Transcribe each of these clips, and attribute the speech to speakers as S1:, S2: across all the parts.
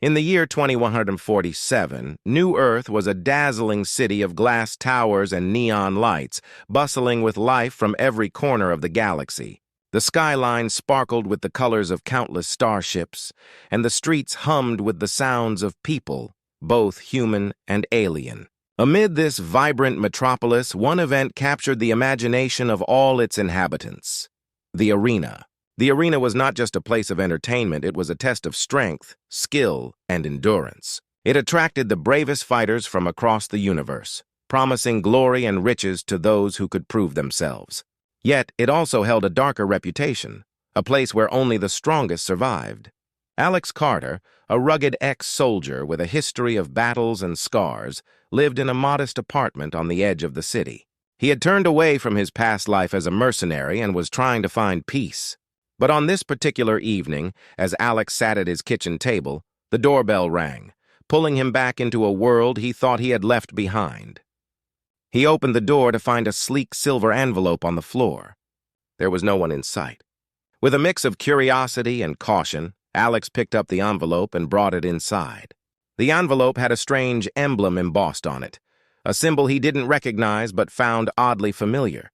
S1: In the year 2147, New Earth was a dazzling city of glass towers and neon lights, bustling with life from every corner of the galaxy. The skyline sparkled with the colors of countless starships, and the streets hummed with the sounds of people, both human and alien. Amid this vibrant metropolis, one event captured the imagination of all its inhabitants: the arena. The arena was not just a place of entertainment, it was a test of strength, skill, and endurance. It attracted the bravest fighters from across the universe, promising glory and riches to those who could prove themselves. Yet, it also held a darker reputation, a place where only the strongest survived. Alex Carter, a rugged ex-soldier with a history of battles and scars, lived in a modest apartment on the edge of the city. He had turned away from his past life as a mercenary and was trying to find peace. But on this particular evening, as Alex sat at his kitchen table, the doorbell rang, pulling him back into a world he thought he had left behind. He opened the door to find a sleek silver envelope on the floor. There was no one in sight. With a mix of curiosity and caution, Alex picked up the envelope and brought it inside. The envelope had a strange emblem embossed on it, a symbol he didn't recognize but found oddly familiar.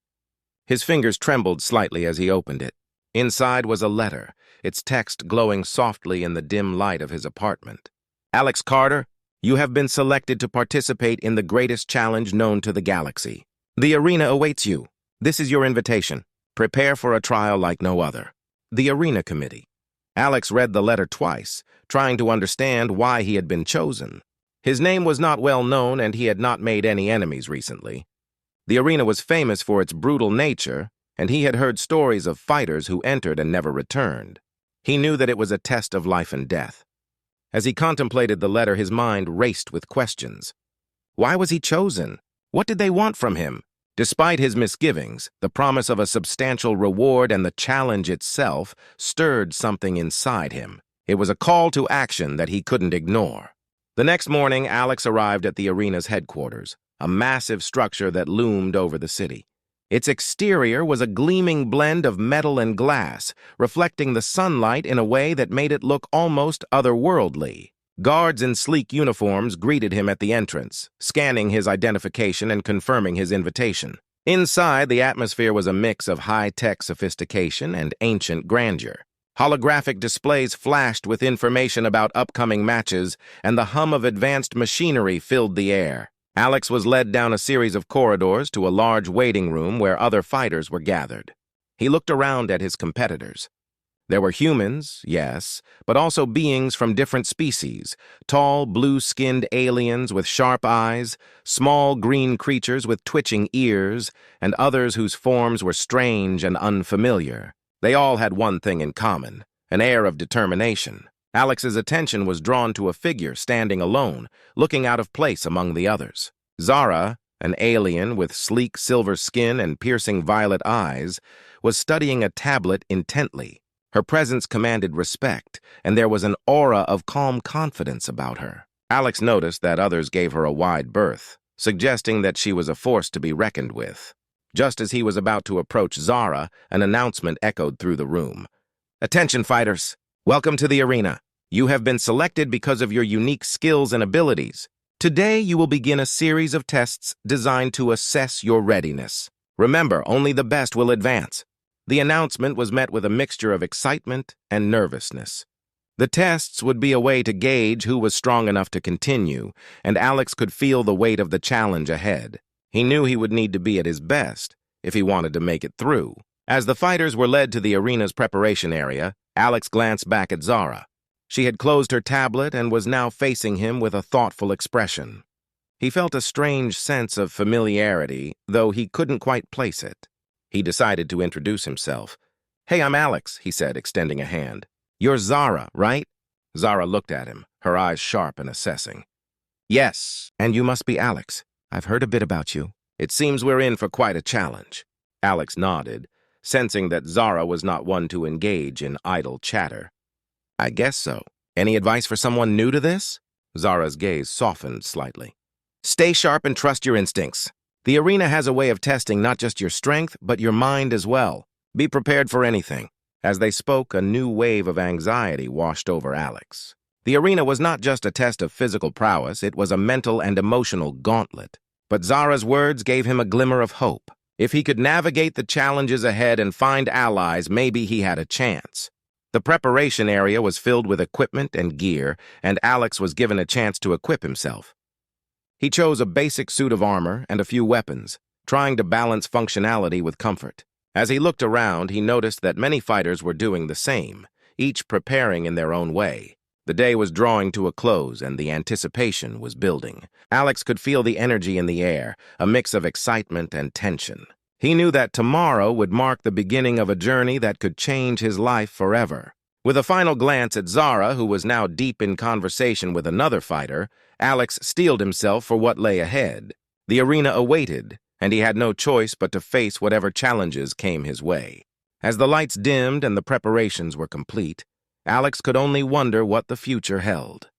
S1: His fingers trembled slightly as he opened it. Inside was a letter, its text glowing softly in the dim light of his apartment. Alex Carter, you have been selected to participate in the greatest challenge known to the galaxy. The arena awaits you. This is your invitation. Prepare for a trial like no other. The Arena Committee. Alex read the letter twice, trying to understand why he had been chosen. His name was not well known and he had not made any enemies recently. The arena was famous for its brutal nature, and he had heard stories of fighters who entered and never returned. He knew that it was a test of life and death. As he contemplated the letter, his mind raced with questions. Why was he chosen? What did they want from him? Despite his misgivings, the promise of a substantial reward and the challenge itself stirred something inside him. It was a call to action that he couldn't ignore. The next morning, Alex arrived at the arena's headquarters, a massive structure that loomed over the city. Its exterior was a gleaming blend of metal and glass, reflecting the sunlight in a way that made it look almost otherworldly. Guards in sleek uniforms greeted him at the entrance, scanning his identification and confirming his invitation. Inside, the atmosphere was a mix of high-tech sophistication and ancient grandeur. Holographic displays flashed with information about upcoming matches, and the hum of advanced machinery filled the air. Alex was led down a series of corridors to a large waiting room where other fighters were gathered. He looked around at his competitors. There were humans, yes, but also beings from different species, tall, blue-skinned aliens with sharp eyes, small green creatures with twitching ears, and others whose forms were strange and unfamiliar. They all had one thing in common: an air of determination. Alex's attention was drawn to a figure standing alone, looking out of place among the others. Zara, an alien with sleek silver skin and piercing violet eyes, was studying a tablet intently. Her presence commanded respect, and there was an aura of calm confidence about her. Alex noticed that others gave her a wide berth, suggesting that she was a force to be reckoned with. Just as he was about to approach Zara, an announcement echoed through the room. "Attention, fighters! Welcome to the arena. You have been selected because of your unique skills and abilities. Today, you will begin a series of tests designed to assess your readiness. Remember, only the best will advance." The announcement was met with a mixture of excitement and nervousness. The tests would be a way to gauge who was strong enough to continue, and Alex could feel the weight of the challenge ahead. He knew he would need to be at his best if he wanted to make it through. As the fighters were led to the arena's preparation area, Alex glanced back at Zara. She had closed her tablet and was now facing him with a thoughtful expression. He felt a strange sense of familiarity, though he couldn't quite place it. He decided to introduce himself. "Hey, I'm Alex," he said, extending a hand. "You're Zara, right?" Zara looked at him, her eyes sharp and assessing. "Yes, and you must be Alex. I've heard a bit about you. It seems we're in for quite a challenge." Alex nodded, sensing that Zara was not one to engage in idle chatter. "I guess so. Any advice for someone new to this?" Zara's gaze softened slightly. "Stay sharp and trust your instincts. The arena has a way of testing not just your strength, but your mind as well. Be prepared for anything." As they spoke, a new wave of anxiety washed over Alex. The arena was not just a test of physical prowess, it was a mental and emotional gauntlet. But Zara's words gave him a glimmer of hope. If he could navigate the challenges ahead and find allies, maybe he had a chance. The preparation area was filled with equipment and gear, and Alex was given a chance to equip himself. He chose a basic suit of armor and a few weapons, trying to balance functionality with comfort. As he looked around, he noticed that many fighters were doing the same, each preparing in their own way. The day was drawing to a close, and the anticipation was building. Alex could feel the energy in the air, a mix of excitement and tension. He knew that tomorrow would mark the beginning of a journey that could change his life forever. With a final glance at Zara, who was now deep in conversation with another fighter, Alex steeled himself for what lay ahead. The arena awaited, and he had no choice but to face whatever challenges came his way. As the lights dimmed and the preparations were complete, Alex could only wonder what the future held.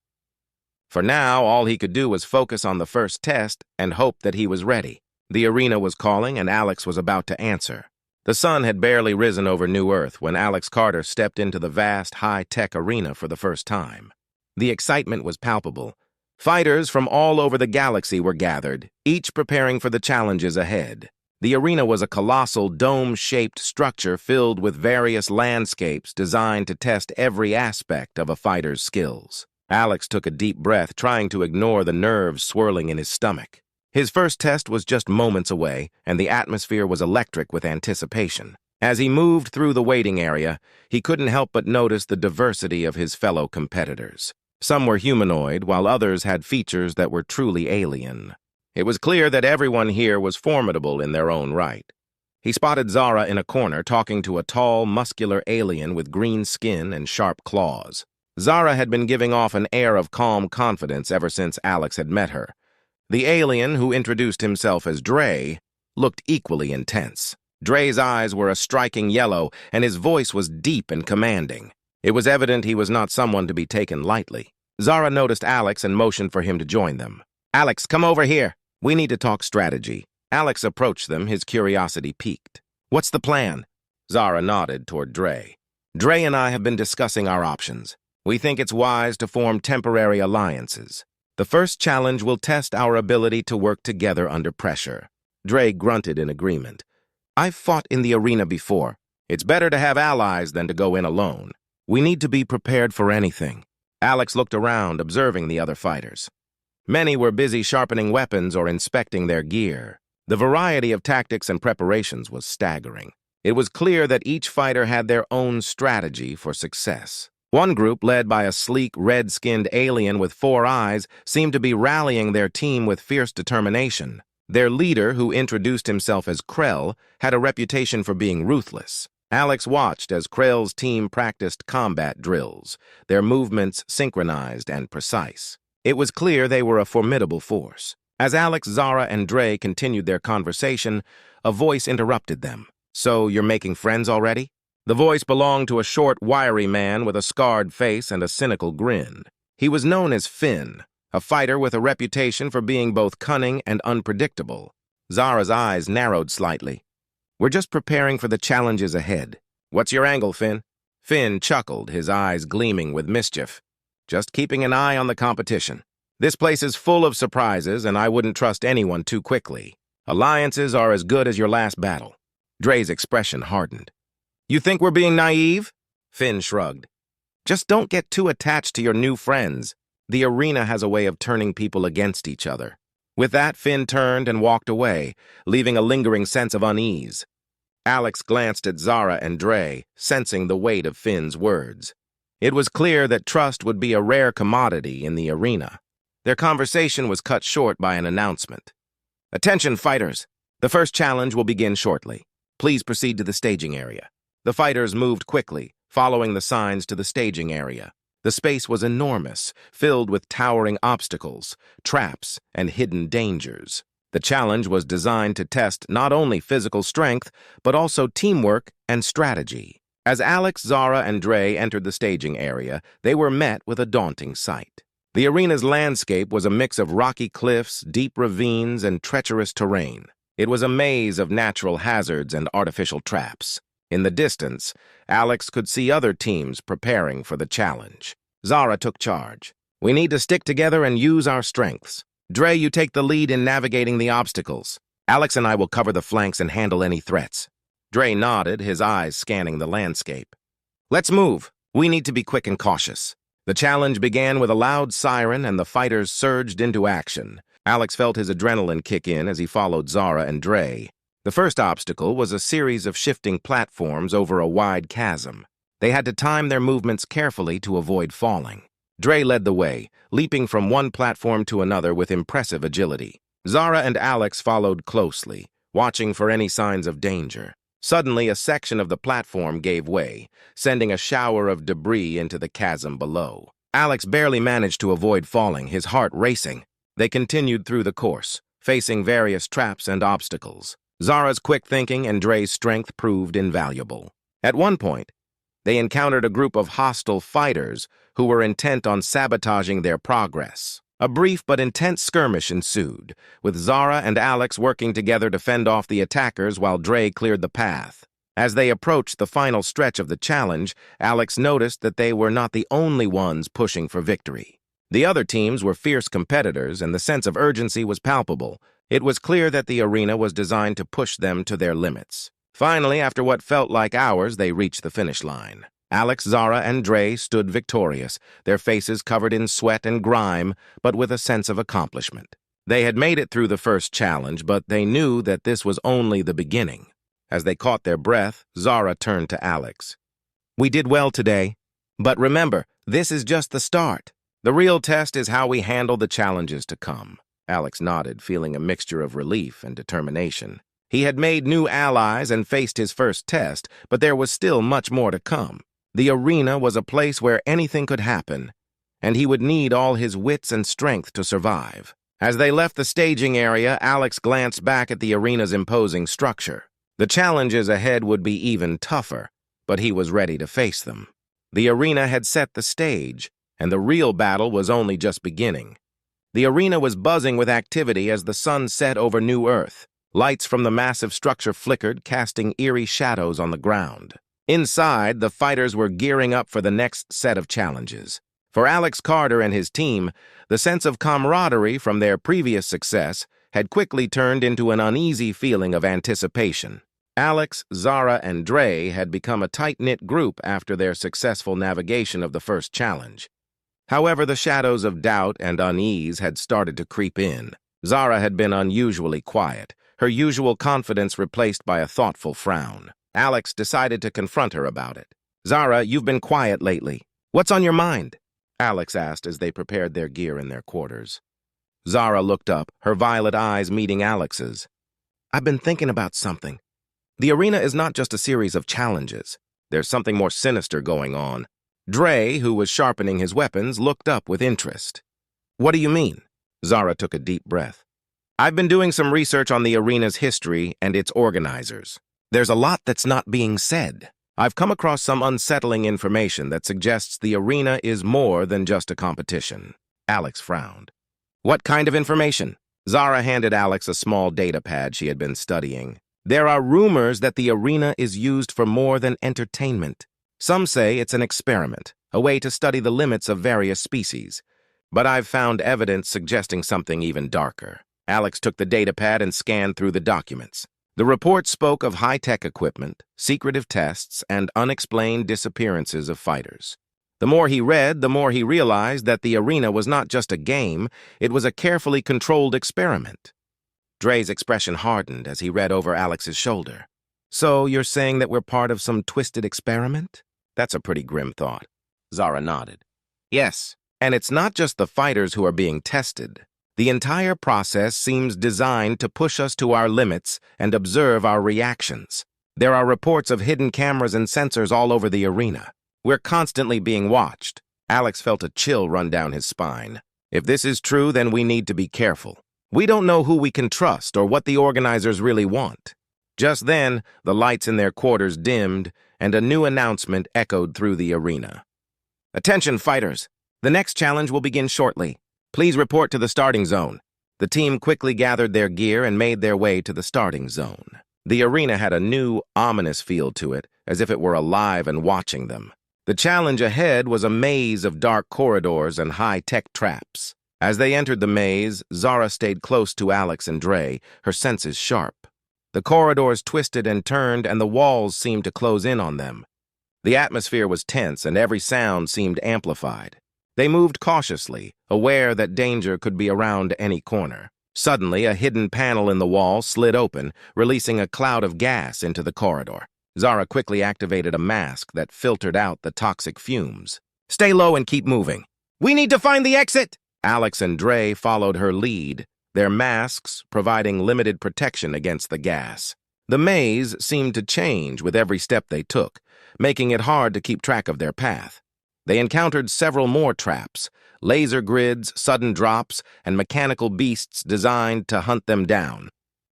S1: For now, all he could do was focus on the first test and hope that he was ready. The arena was calling, and Alex was about to answer. The sun had barely risen over New Earth when Alex Carter stepped into the vast, high-tech arena for the first time. The excitement was palpable. Fighters from all over the galaxy were gathered, each preparing for the challenges ahead. The arena was a colossal, dome-shaped structure filled with various landscapes designed to test every aspect of a fighter's skills. Alex took a deep breath, trying to ignore the nerves swirling in his stomach. His first test was just moments away, and the atmosphere was electric with anticipation. As he moved through the waiting area, he couldn't help but notice the diversity of his fellow competitors. Some were humanoid, while others had features that were truly alien. It was clear that everyone here was formidable in their own right. He spotted Zara in a corner, talking to a tall, muscular alien with green skin and sharp claws. Zara had been giving off an air of calm confidence ever since Alex had met her. The alien, who introduced himself as Dre, looked equally intense. Dre's eyes were a striking yellow, and his voice was deep and commanding. It was evident he was not someone to be taken lightly. Zara noticed Alex and motioned for him to join them. "Alex, come over here. We need to talk strategy." Alex approached them, his curiosity piqued. "What's the plan?" Zara nodded toward Dre. "Dre and I have been discussing our options. We think it's wise to form temporary alliances. The first challenge will test our ability to work together under pressure." Dre grunted in agreement. "I've fought in the arena before. It's better to have allies than to go in alone. We need to be prepared for anything." Alex looked around, observing the other fighters. Many were busy sharpening weapons or inspecting their gear. The variety of tactics and preparations was staggering. It was clear that each fighter had their own strategy for success. One group, led by a sleek, red-skinned alien with 4 eyes, seemed to be rallying their team with fierce determination. Their leader, who introduced himself as Krell, had a reputation for being ruthless. Alex watched as Krell's team practiced combat drills, their movements synchronized and precise. It was clear they were a formidable force. As Alex, Zara, and Dre continued their conversation, a voice interrupted them. "So you're making friends already?" The voice belonged to a short, wiry man with a scarred face and a cynical grin. He was known as Finn, a fighter with a reputation for being both cunning and unpredictable. Zara's eyes narrowed slightly. "We're just preparing for the challenges ahead." "What's your angle, Finn?" Finn chuckled, his eyes gleaming with mischief. "Just keeping an eye on the competition. This place is full of surprises, and I wouldn't trust anyone too quickly. Alliances are as good as your last battle." Dre's expression hardened. "You think we're being naive?" Finn shrugged. "Just don't get too attached to your new friends. The arena has a way of turning people against each other." With that, Finn turned and walked away, leaving a lingering sense of unease. Alex glanced at Zara and Dre, sensing the weight of Finn's words. It was clear that trust would be a rare commodity in the arena. Their conversation was cut short by an announcement. "Attention, fighters! The first challenge will begin shortly. Please proceed to the staging area." The fighters moved quickly, following the signs to the staging area. The space was enormous, filled with towering obstacles, traps, and hidden dangers. The challenge was designed to test not only physical strength, but also teamwork and strategy. As Alex, Zara, and Dre entered the staging area, they were met with a daunting sight. The arena's landscape was a mix of rocky cliffs, deep ravines, and treacherous terrain. It was a maze of natural hazards and artificial traps. In the distance, Alex could see other teams preparing for the challenge. Zara took charge. We need to stick together and use our strengths. Dre, you take the lead in navigating the obstacles. Alex and I will cover the flanks and handle any threats. Dre nodded, his eyes scanning the landscape. Let's move. We need to be quick and cautious. The challenge began with a loud siren and the fighters surged into action. Alex felt his adrenaline kick in as he followed Zara and Dre. The first obstacle was a series of shifting platforms over a wide chasm. They had to time their movements carefully to avoid falling. Dre led the way, leaping from one platform to another with impressive agility. Zara and Alex followed closely, watching for any signs of danger. Suddenly, a section of the platform gave way, sending a shower of debris into the chasm below. Alex barely managed to avoid falling, his heart racing. They continued through the course, facing various traps and obstacles. Zara's quick thinking and Dre's strength proved invaluable. At one point, they encountered a group of hostile fighters who were intent on sabotaging their progress. A brief but intense skirmish ensued, with Zara and Alex working together to fend off the attackers while Dre cleared the path. As they approached the final stretch of the challenge, Alex noticed that they were not the only ones pushing for victory. The other teams were fierce competitors, and the sense of urgency was palpable. It was clear that the arena was designed to push them to their limits. Finally, after what felt like hours, they reached the finish line. Alex, Zara, and Dre stood victorious, their faces covered in sweat and grime, but with a sense of accomplishment. They had made it through the first challenge, but they knew that this was only the beginning. As they caught their breath, Zara turned to Alex. "We did well today, but remember, this is just the start. The real test is how we handle the challenges to come." Alex nodded, feeling a mixture of relief and determination. He had made new allies and faced his first test, but there was still much more to come. The arena was a place where anything could happen, and he would need all his wits and strength to survive. As they left the staging area, Alex glanced back at the arena's imposing structure. The challenges ahead would be even tougher, but he was ready to face them. The arena had set the stage, and the real battle was only just beginning. The arena was buzzing with activity as the sun set over New Earth. Lights from the massive structure flickered, casting eerie shadows on the ground. Inside, the fighters were gearing up for the next set of challenges. For Alex Carter and his team, the sense of camaraderie from their previous success had quickly turned into an uneasy feeling of anticipation. Alex, Zara, and Dre had become a tight-knit group after their successful navigation of the first challenge. However, the shadows of doubt and unease had started to creep in. Zara had been unusually quiet, her usual confidence replaced by a thoughtful frown. Alex decided to confront her about it. "Zara, you've been quiet lately. What's on your mind?" Alex asked as they prepared their gear in their quarters. Zara looked up, her violet eyes meeting Alex's. "I've been thinking about something. The arena is not just a series of challenges. There's something more sinister going on." Dre, who was sharpening his weapons, looked up with interest. "What do you mean?" Zara took a deep breath. "I've been doing some research on the arena's history and its organizers. There's a lot that's not being said. I've come across some unsettling information that suggests the arena is more than just a competition." Alex frowned. "What kind of information?" Zara handed Alex a small data pad she had been studying. "There are rumors that the arena is used for more than entertainment. Some say it's an experiment, a way to study the limits of various species. But I've found evidence suggesting something even darker." Alex took the data pad and scanned through the documents. The report spoke of high-tech equipment, secretive tests, and unexplained disappearances of fighters. The more he read, the more he realized that the arena was not just a game, it was a carefully controlled experiment. Dre's expression hardened as he read over Alex's shoulder. "So you're saying that we're part of some twisted experiment?" "That's a pretty grim thought." Zara nodded. "Yes, and it's not just the fighters who are being tested. The entire process seems designed to push us to our limits and observe our reactions. There are reports of hidden cameras and sensors all over the arena. We're constantly being watched." Alex felt a chill run down his spine. "If this is true, then we need to be careful. We don't know who we can trust or what the organizers really want." Just then, the lights in their quarters dimmed, and a new announcement echoed through the arena. "Attention, fighters! The next challenge will begin shortly. Please report to the starting zone." The team quickly gathered their gear and made their way to the starting zone. The arena had a new, ominous feel to it, as if it were alive and watching them. The challenge ahead was a maze of dark corridors and high-tech traps. As they entered the maze, Zara stayed close to Alex and Dre, her senses sharp. The corridors twisted and turned, and the walls seemed to close in on them. The atmosphere was tense, and every sound seemed amplified. They moved cautiously, aware that danger could be around any corner. Suddenly, a hidden panel in the wall slid open, releasing a cloud of gas into the corridor. Zara quickly activated a mask that filtered out the toxic fumes. "Stay low and keep moving. We need to find the exit!" Alex and Dre followed her lead, their masks providing limited protection against the gas. The maze seemed to change with every step they took, making it hard to keep track of their path. They encountered several more traps, laser grids, sudden drops, and mechanical beasts designed to hunt them down.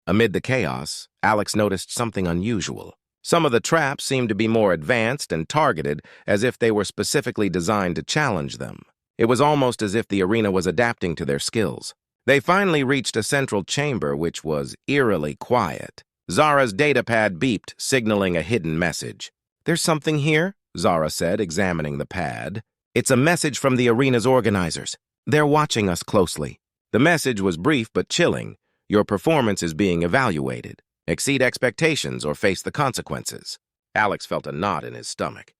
S1: Amid the chaos, Alex noticed something unusual. Some of the traps seemed to be more advanced and targeted, as if they were specifically designed to challenge them. It was almost as if the arena was adapting to their skills. They finally reached a central chamber which was eerily quiet. Zara's datapad beeped, signaling a hidden message. "There's something here," Zara said, examining the pad. "It's a message from the arena's organizers. They're watching us closely." The message was brief but chilling. "Your performance is being evaluated. Exceed expectations or face the consequences." Alex felt a knot in his stomach.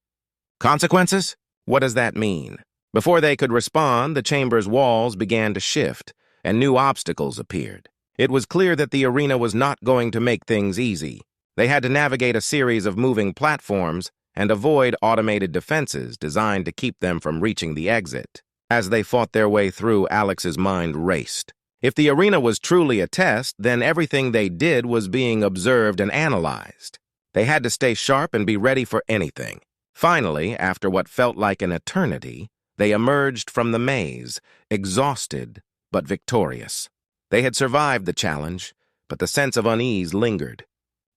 S1: "Consequences? What does that mean?" Before they could respond, the chamber's walls began to shift, and new obstacles appeared. It was clear that the arena was not going to make things easy. They had to navigate a series of moving platforms and avoid automated defenses designed to keep them from reaching the exit. As they fought their way through, Alex's mind raced. If the arena was truly a test, then everything they did was being observed and analyzed. They had to stay sharp and be ready for anything. Finally, after what felt like an eternity, they emerged from the maze, exhausted but victorious. They had survived the challenge, but the sense of unease lingered.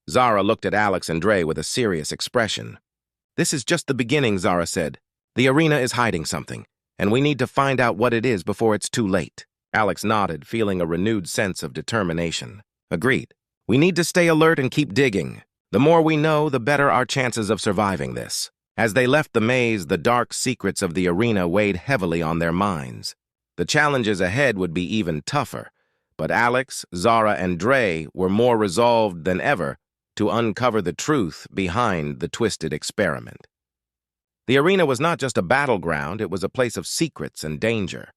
S1: Zara looked at Alex and Dre with a serious expression. "This is just the beginning," Zara said. "The arena is hiding something, and we need to find out what it is before it's too late." Alex nodded, feeling a renewed sense of determination. "Agreed. We need to stay alert and keep digging. The more we know, the better our chances of surviving this." As they left the maze, the dark secrets of the arena weighed heavily on their minds. The challenges ahead would be even tougher, but Alex, Zara, and Dre were more resolved than ever to uncover the truth behind the twisted experiment. The arena was not just a battleground, it was a place of secrets and danger.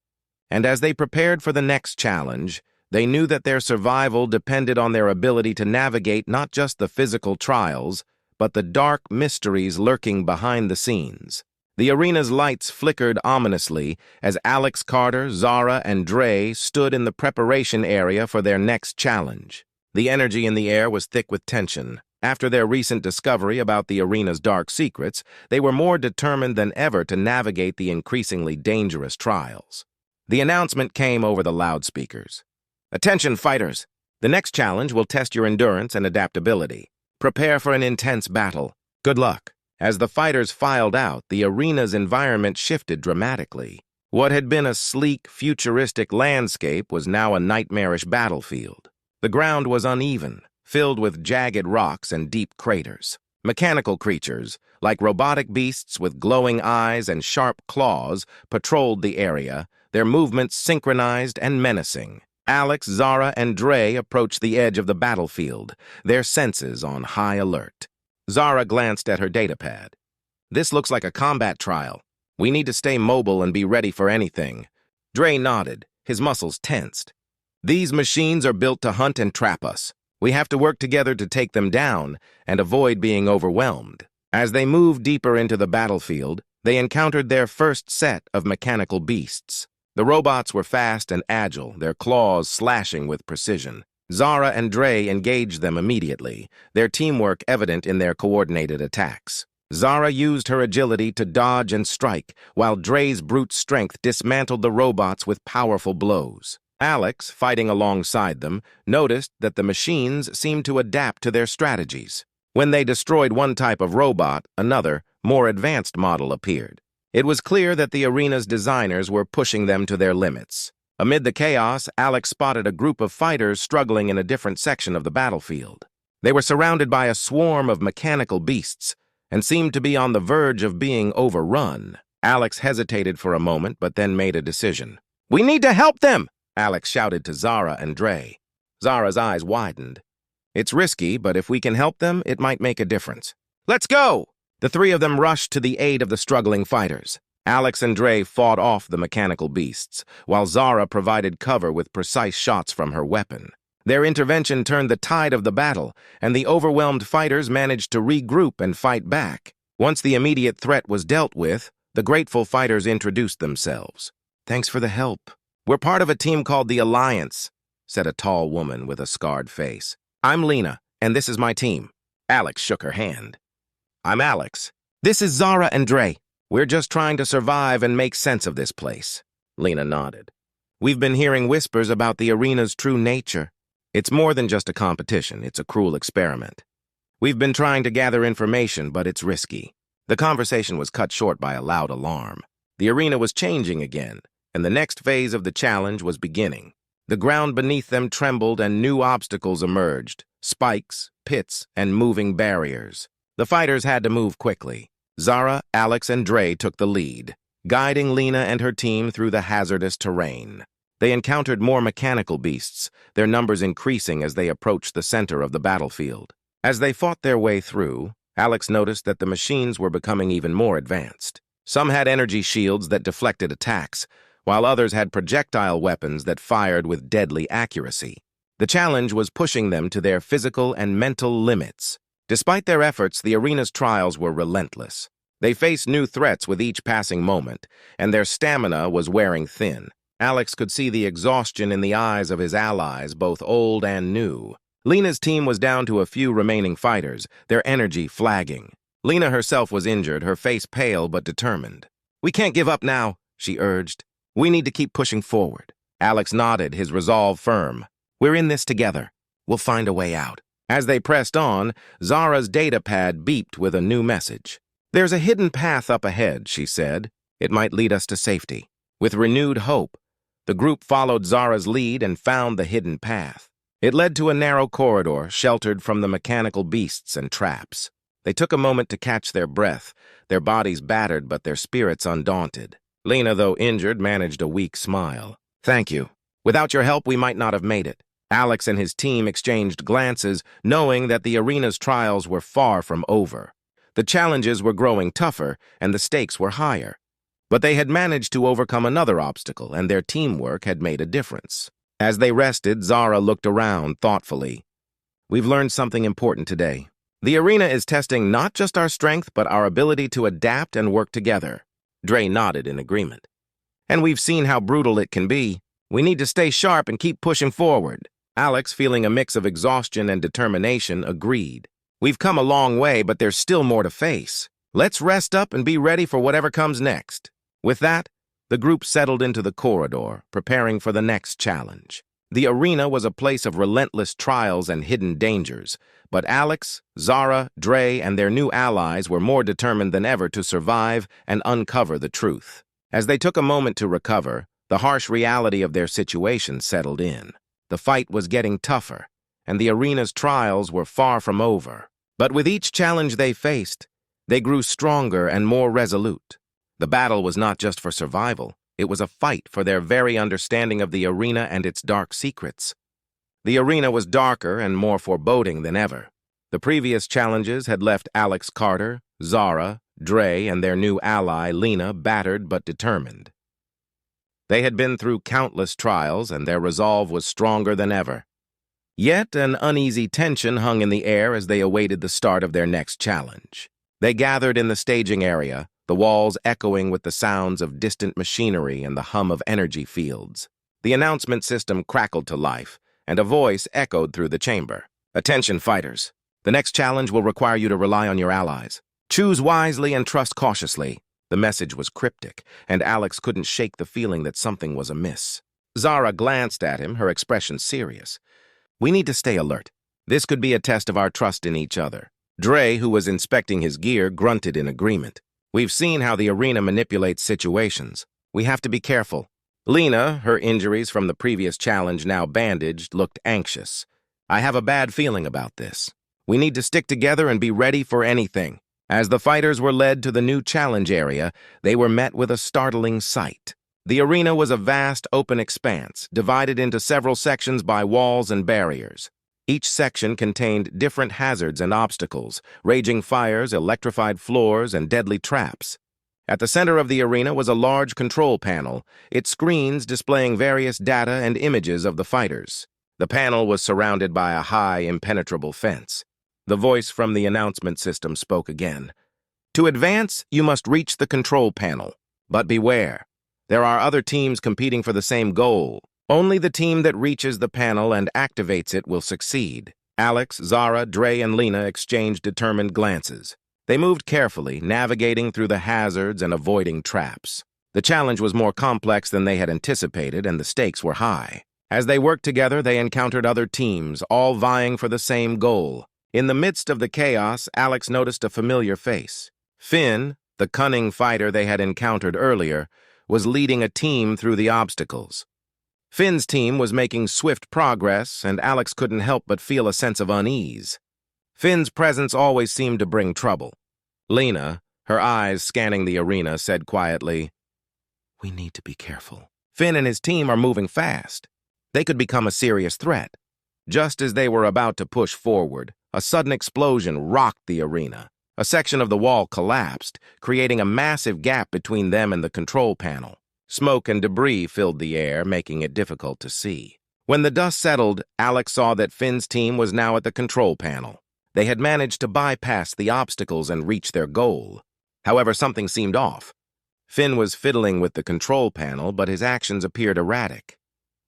S1: And as they prepared for the next challenge, they knew that their survival depended on their ability to navigate not just the physical trials, but the dark mysteries lurking behind the scenes. The arena's lights flickered ominously as Alex, Carter, Zara, and Dre stood in the preparation area for their next challenge. The energy in the air was thick with tension. After their recent discovery about the arena's dark secrets, they were more determined than ever to navigate the increasingly dangerous trials. The announcement came over the loudspeakers. "Attention, fighters! The next challenge will test your endurance and adaptability. Prepare for an intense battle. Good luck." As the fighters filed out, the arena's environment shifted dramatically. What had been a sleek, futuristic landscape was now a nightmarish battlefield. The ground was uneven, filled with jagged rocks and deep craters. Mechanical creatures, like robotic beasts with glowing eyes and sharp claws, patrolled the area, their movements synchronized and menacing. Alex, Zara, and Dre approached the edge of the battlefield, their senses on high alert. Zara glanced at her datapad. "This looks like a combat trial. We need to stay mobile and be ready for anything." Dre nodded, his muscles tensed. "These machines are built to hunt and trap us. We have to work together to take them down and avoid being overwhelmed." As they moved deeper into the battlefield, they encountered their first set of mechanical beasts. The robots were fast and agile, their claws slashing with precision. Zara and Dre engaged them immediately, their teamwork evident in their coordinated attacks. Zara used her agility to dodge and strike, while Dre's brute strength dismantled the robots with powerful blows. Alex, fighting alongside them, noticed that the machines seemed to adapt to their strategies. When they destroyed one type of robot, another, more advanced model appeared. It was clear that the arena's designers were pushing them to their limits. Amid the chaos, Alex spotted a group of fighters struggling in a different section of the battlefield. They were surrounded by a swarm of mechanical beasts, and seemed to be on the verge of being overrun. Alex hesitated for a moment, but then made a decision. "We need to help them!" Alex shouted to Zara and Dre. Zara's eyes widened. "It's risky, but if we can help them, it might make a difference." "Let's go!" The three of them rushed to the aid of the struggling fighters. Alex and Dre fought off the mechanical beasts, while Zara provided cover with precise shots from her weapon. Their intervention turned the tide of the battle, and the overwhelmed fighters managed to regroup and fight back. Once the immediate threat was dealt with, the grateful fighters introduced themselves. "Thanks for the help. We're part of a team called the Alliance," said a tall woman with a scarred face. "I'm Lena, and this is my team." Alex shook her hand. "I'm Alex. This is Zara and Dre. We're just trying to survive and make sense of this place." Lena nodded. "We've been hearing whispers about the arena's true nature. It's more than just a competition, it's a cruel experiment. We've been trying to gather information, but it's risky." The conversation was cut short by a loud alarm. The arena was changing again, and the next phase of the challenge was beginning. The ground beneath them trembled and new obstacles emerged: spikes, pits, and moving barriers. The fighters had to move quickly. Zara, Alex, and Dre took the lead, guiding Lena and her team through the hazardous terrain. They encountered more mechanical beasts, their numbers increasing as they approached the center of the battlefield. As they fought their way through, Alex noticed that the machines were becoming even more advanced. Some had energy shields that deflected attacks, while others had projectile weapons that fired with deadly accuracy. The challenge was pushing them to their physical and mental limits. Despite their efforts, the arena's trials were relentless. They faced new threats with each passing moment, and their stamina was wearing thin. Alex could see the exhaustion in the eyes of his allies, both old and new. Lena's team was down to a few remaining fighters, their energy flagging. Lena herself was injured, her face pale but determined. "We can't give up now," she urged. "We need to keep pushing forward." Alex nodded, his resolve firm. "We're in this together. We'll find a way out." As they pressed on, Zara's data pad beeped with a new message. "There's a hidden path up ahead," she said. "It might lead us to safety." With renewed hope, the group followed Zara's lead and found the hidden path. It led to a narrow corridor, sheltered from the mechanical beasts and traps. They took a moment to catch their breath, their bodies battered but their spirits undaunted. Lena, though injured, managed a weak smile. "Thank you. Without your help, we might not have made it." Alex and his team exchanged glances, knowing that the arena's trials were far from over. The challenges were growing tougher, and the stakes were higher. But they had managed to overcome another obstacle, and their teamwork had made a difference. As they rested, Zara looked around thoughtfully. "We've learned something important today. The arena is testing not just our strength, but our ability to adapt and work together." Dre nodded in agreement. "And we've seen how brutal it can be. We need to stay sharp and keep pushing forward." Alex, feeling a mix of exhaustion and determination, agreed. "We've come a long way, but there's still more to face. Let's rest up and be ready for whatever comes next." With that, the group settled into the corridor, preparing for the next challenge. The arena was a place of relentless trials and hidden dangers, but Alex, Zara, Dre, and their new allies were more determined than ever to survive and uncover the truth. As they took a moment to recover, the harsh reality of their situation settled in. The fight was getting tougher, and the arena's trials were far from over. But with each challenge they faced, they grew stronger and more resolute. The battle was not just for survival, it was a fight for their very understanding of the arena and its dark secrets. The arena was darker and more foreboding than ever. The previous challenges had left Alex Carter, Zara, Dre, and their new ally, Lena, battered but determined. They had been through countless trials, and their resolve was stronger than ever. Yet an uneasy tension hung in the air as they awaited the start of their next challenge. They gathered in the staging area, the walls echoing with the sounds of distant machinery and the hum of energy fields. The announcement system crackled to life, and a voice echoed through the chamber. "Attention, fighters. The next challenge will require you to rely on your allies. Choose wisely and trust cautiously." The message was cryptic, and Alex couldn't shake the feeling that something was amiss. Zara glanced at him, her expression serious. "We need to stay alert. This could be a test of our trust in each other." Dre, who was inspecting his gear, grunted in agreement. "We've seen how the arena manipulates situations. We have to be careful." Lena, her injuries from the previous challenge now bandaged, looked anxious. "I have a bad feeling about this. We need to stick together and be ready for anything." As the fighters were led to the new challenge area, they were met with a startling sight. The arena was a vast open expanse, divided into several sections by walls and barriers. Each section contained different hazards and obstacles, raging fires, electrified floors, and deadly traps. At the center of the arena was a large control panel, its screens displaying various data and images of the fighters. The panel was surrounded by a high, impenetrable fence. The voice from the announcement system spoke again. "To advance, you must reach the control panel. But beware. There are other teams competing for the same goal. Only the team that reaches the panel and activates it will succeed." Alex, Zara, Dre, and Lena exchanged determined glances. They moved carefully, navigating through the hazards and avoiding traps. The challenge was more complex than they had anticipated, and the stakes were high. As they worked together, they encountered other teams, all vying for the same goal. In the midst of the chaos, Alex noticed a familiar face. Finn, the cunning fighter they had encountered earlier, was leading a team through the obstacles. Finn's team was making swift progress, and Alex couldn't help but feel a sense of unease. Finn's presence always seemed to bring trouble. Lena, her eyes scanning the arena, said quietly, "We need to be careful. Finn and his team are moving fast. They could become a serious threat." Just as they were about to push forward, a sudden explosion rocked the arena. A section of the wall collapsed, creating a massive gap between them and the control panel. Smoke and debris filled the air, making it difficult to see. When the dust settled, Alex saw that Finn's team was now at the control panel. They had managed to bypass the obstacles and reach their goal. However, something seemed off. Finn was fiddling with the control panel, but his actions appeared erratic.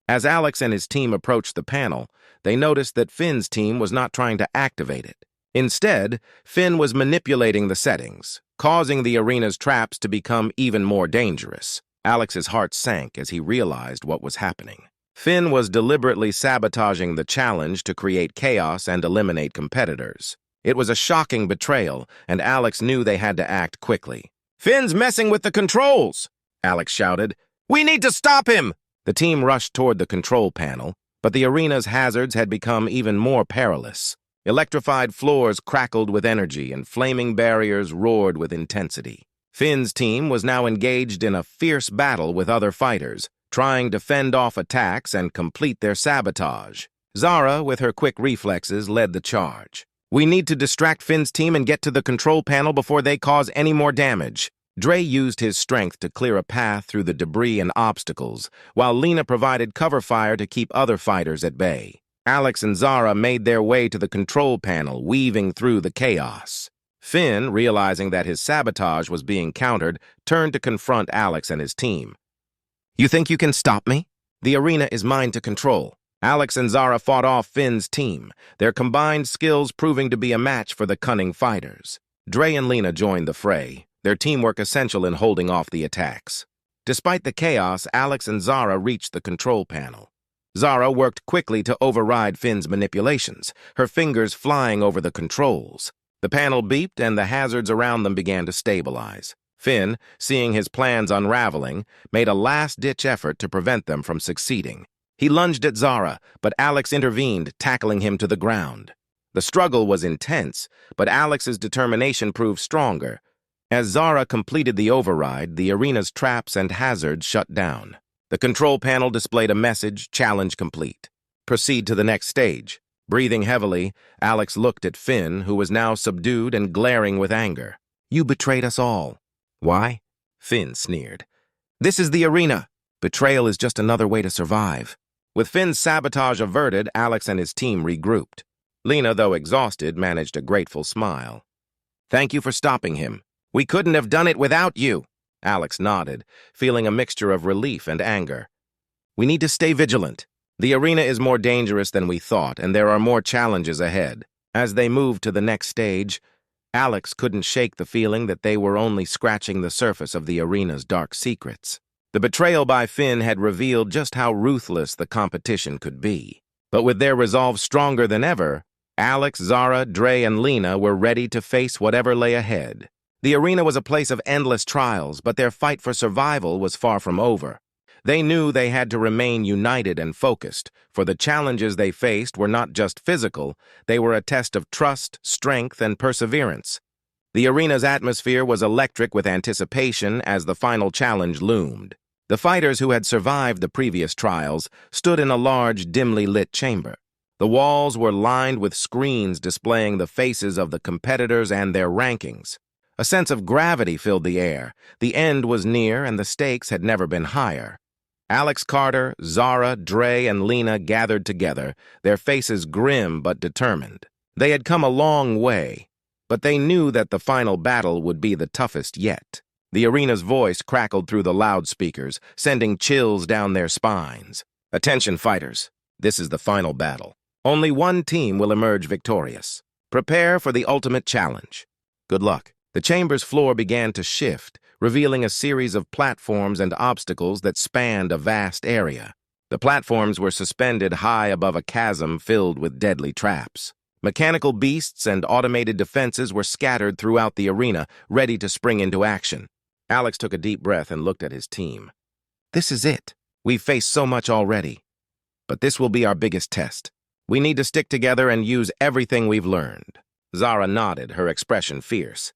S1: As Alex and his team approached the panel, they noticed that Finn's team was not trying to activate it. Instead, Finn was manipulating the settings, causing the arena's traps to become even more dangerous. Alex's heart sank as he realized what was happening. Finn was deliberately sabotaging the challenge to create chaos and eliminate competitors. It was a shocking betrayal, and Alex knew they had to act quickly. "Finn's messing with the controls!" Alex shouted. "We need to stop him!" The team rushed toward the control panel, but the arena's hazards had become even more perilous. Electrified floors crackled with energy, and flaming barriers roared with intensity. Finn's team was now engaged in a fierce battle with other fighters, trying to fend off attacks and complete their sabotage. Zara, with her quick reflexes, led the charge. "We need to distract Finn's team and get to the control panel before they cause any more damage." Dre used his strength to clear a path through the debris and obstacles, while Lena provided cover fire to keep other fighters at bay. Alex and Zara made their way to the control panel, weaving through the chaos. Finn, realizing that his sabotage was being countered, turned to confront Alex and his team. "You think you can stop me? The arena is mine to control." Alex and Zara fought off Finn's team, their combined skills proving to be a match for the cunning fighters. Dre and Lena joined the fray, their teamwork essential in holding off the attacks. Despite the chaos, Alex and Zara reached the control panel. Zara worked quickly to override Finn's manipulations, her fingers flying over the controls. The panel beeped and the hazards around them began to stabilize. Finn, seeing his plans unraveling, made a last-ditch effort to prevent them from succeeding. He lunged at Zara, but Alex intervened, tackling him to the ground. The struggle was intense, but Alex's determination proved stronger. As Zara completed the override, the arena's traps and hazards shut down. The control panel displayed a message, "Challenge complete. Proceed to the next stage." Breathing heavily, Alex looked at Finn, who was now subdued and glaring with anger. "You betrayed us all." "Why?" Finn sneered. "This is the arena. Betrayal is just another way to survive." With Finn's sabotage averted, Alex and his team regrouped. Lena, though exhausted, managed a grateful smile. "Thank you for stopping him. We couldn't have done it without you." Alex nodded, feeling a mixture of relief and anger. "We need to stay vigilant. The arena is more dangerous than we thought, and there are more challenges ahead." As they moved to the next stage, Alex couldn't shake the feeling that they were only scratching the surface of the arena's dark secrets. The betrayal by Finn had revealed just how ruthless the competition could be. But with their resolve stronger than ever, Alex, Zara, Dre, and Lena were ready to face whatever lay ahead. The arena was a place of endless trials, but their fight for survival was far from over. They knew they had to remain united and focused, for the challenges they faced were not just physical, they were a test of trust, strength, and perseverance. The arena's atmosphere was electric with anticipation as the final challenge loomed. The fighters who had survived the previous trials stood in a large, dimly lit chamber. The walls were lined with screens displaying the faces of the competitors and their rankings. A sense of gravity filled the air. The end was near, and the stakes had never been higher. Alex Carter, Zara, Dre, and Lena gathered together, their faces grim but determined. They had come a long way, but they knew that the final battle would be the toughest yet. The arena's voice crackled through the loudspeakers, sending chills down their spines. Attention, fighters. This is the final battle. Only one team will emerge victorious. Prepare for the ultimate challenge. Good luck. The chamber's floor began to shift, revealing a series of platforms and obstacles that spanned a vast area. The platforms were suspended high above a chasm filled with deadly traps. Mechanical beasts and automated defenses were scattered throughout the arena, ready to spring into action. Alex took a deep breath and looked at his team. This is it. We've faced so much already. But this will be our biggest test. We need to stick together and use everything we've learned. Zara nodded, her expression fierce.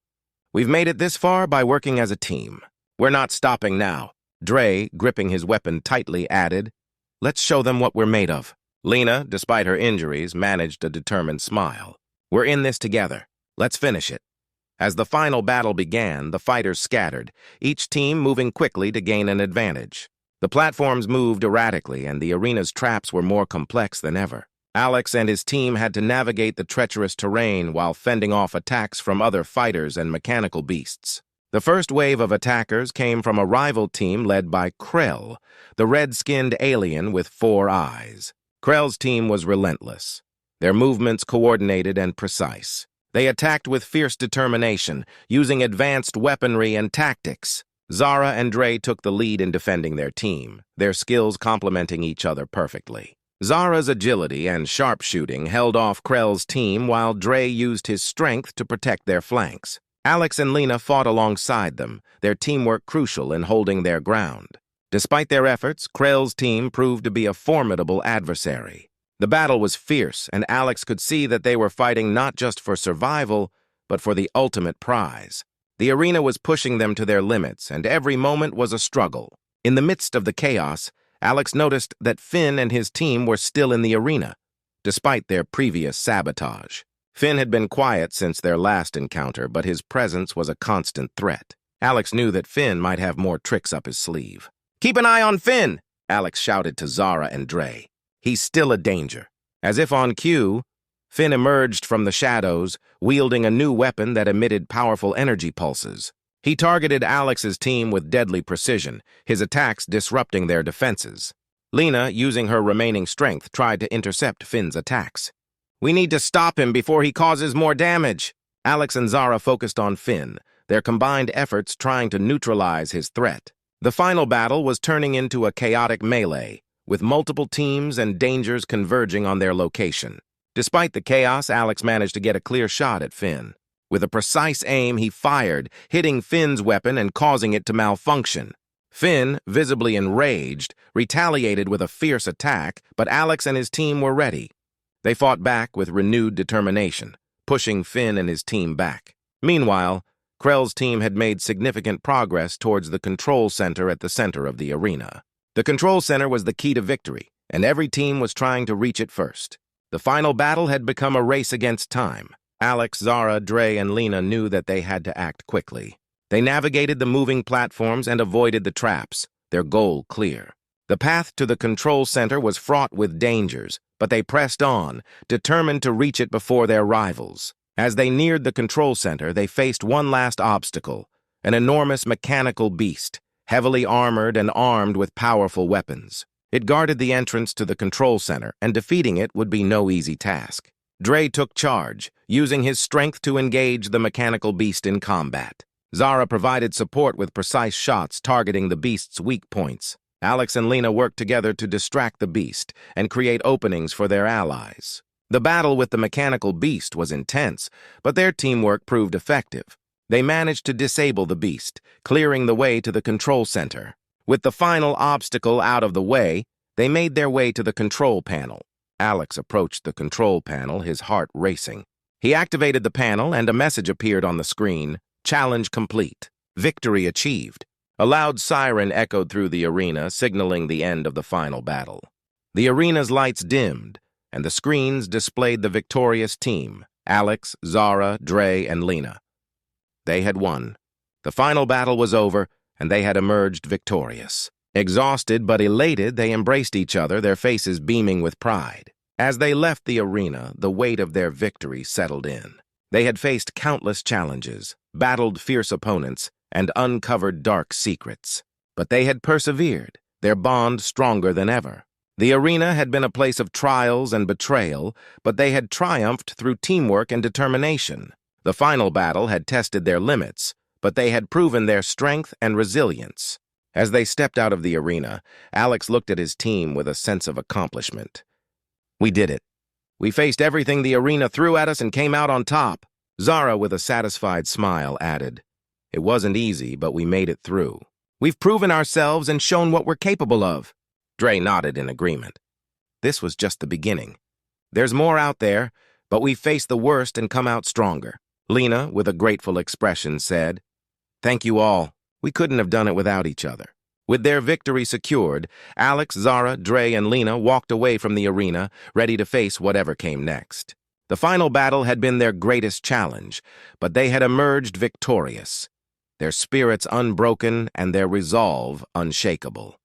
S1: We've made it this far by working as a team. We're not stopping now. Dre, gripping his weapon tightly, added, Let's show them what we're made of. Lena, despite her injuries, managed a determined smile. We're in this together. Let's finish it. As the final battle began, the fighters scattered, each team moving quickly to gain an advantage. The platforms moved erratically, and the arena's traps were more complex than ever. Alex and his team had to navigate the treacherous terrain while fending off attacks from other fighters and mechanical beasts. The first wave of attackers came from a rival team led by Krell, the red-skinned alien with 4 eyes. Krell's team was relentless, their movements coordinated and precise. They attacked with fierce determination, using advanced weaponry and tactics. Zara and Dre took the lead in defending their team, their skills complementing each other perfectly. Zara's agility and sharpshooting held off Krell's team while Dre used his strength to protect their flanks. Alex and Lena fought alongside them, their teamwork crucial in holding their ground. Despite their efforts, Krell's team proved to be a formidable adversary. The battle was fierce, and Alex could see that they were fighting not just for survival, but for the ultimate prize. The arena was pushing them to their limits, and every moment was a struggle. In the midst of the chaos, Alex noticed that Finn and his team were still in the arena, despite their previous sabotage. Finn had been quiet since their last encounter, but his presence was a constant threat. Alex knew that Finn might have more tricks up his sleeve. "Keep an eye on Finn!" Alex shouted to Zara and Dre. "He's still a danger." As if on cue, Finn emerged from the shadows, wielding a new weapon that emitted powerful energy pulses. He targeted Alex's team with deadly precision, his attacks disrupting their defenses. Lena, using her remaining strength, tried to intercept Finn's attacks. "We need to stop him before he causes more damage." Alex and Zara focused on Finn, their combined efforts trying to neutralize his threat. The final battle was turning into a chaotic melee, with multiple teams and dangers converging on their location. Despite the chaos, Alex managed to get a clear shot at Finn. With a precise aim, he fired, hitting Finn's weapon and causing it to malfunction. Finn, visibly enraged, retaliated with a fierce attack, but Alex and his team were ready. They fought back with renewed determination, pushing Finn and his team back. Meanwhile, Krell's team had made significant progress towards the control center at the center of the arena. The control center was the key to victory, and every team was trying to reach it first. The final battle had become a race against time. Alex, Zara, Dre, and Lena knew that they had to act quickly. They navigated the moving platforms and avoided the traps, their goal clear. The path to the control center was fraught with dangers, but they pressed on, determined to reach it before their rivals. As they neared the control center, they faced one last obstacle, an enormous mechanical beast, heavily armored and armed with powerful weapons. It guarded the entrance to the control center, and defeating it would be no easy task. Dre took charge, using his strength to engage the mechanical beast in combat. Zara provided support with precise shots targeting the beast's weak points. Alex and Lena worked together to distract the beast and create openings for their allies. The battle with the mechanical beast was intense, but their teamwork proved effective. They managed to disable the beast, clearing the way to the control center. With the final obstacle out of the way, they made their way to the control panel. Alex approached the control panel, his heart racing. He activated the panel and a message appeared on the screen. Challenge complete. Victory achieved. A loud siren echoed through the arena, signaling the end of the final battle. The arena's lights dimmed, and the screens displayed the victorious team, Alex, Zara, Dre, and Lena. They had won. The final battle was over, and they had emerged victorious. Exhausted but elated, they embraced each other, their faces beaming with pride. As they left the arena, the weight of their victory settled in. They had faced countless challenges, battled fierce opponents, and uncovered dark secrets. But they had persevered, their bond stronger than ever. The arena had been a place of trials and betrayal, but they had triumphed through teamwork and determination. The final battle had tested their limits, but they had proven their strength and resilience. As they stepped out of the arena, Alex looked at his team with a sense of accomplishment. We did it. We faced everything the arena threw at us and came out on top. Zara, with a satisfied smile, added, It wasn't easy, but we made it through. We've proven ourselves and shown what we're capable of. Dre nodded in agreement. This was just the beginning. There's more out there, but we've faced the worst and come out stronger. Lena, with a grateful expression, said, Thank you all. We couldn't have done it without each other. With their victory secured, Alex, Zara, Dre, and Lena walked away from the arena, ready to face whatever came next. The final battle had been their greatest challenge, but they had emerged victorious, their spirits unbroken and their resolve unshakable.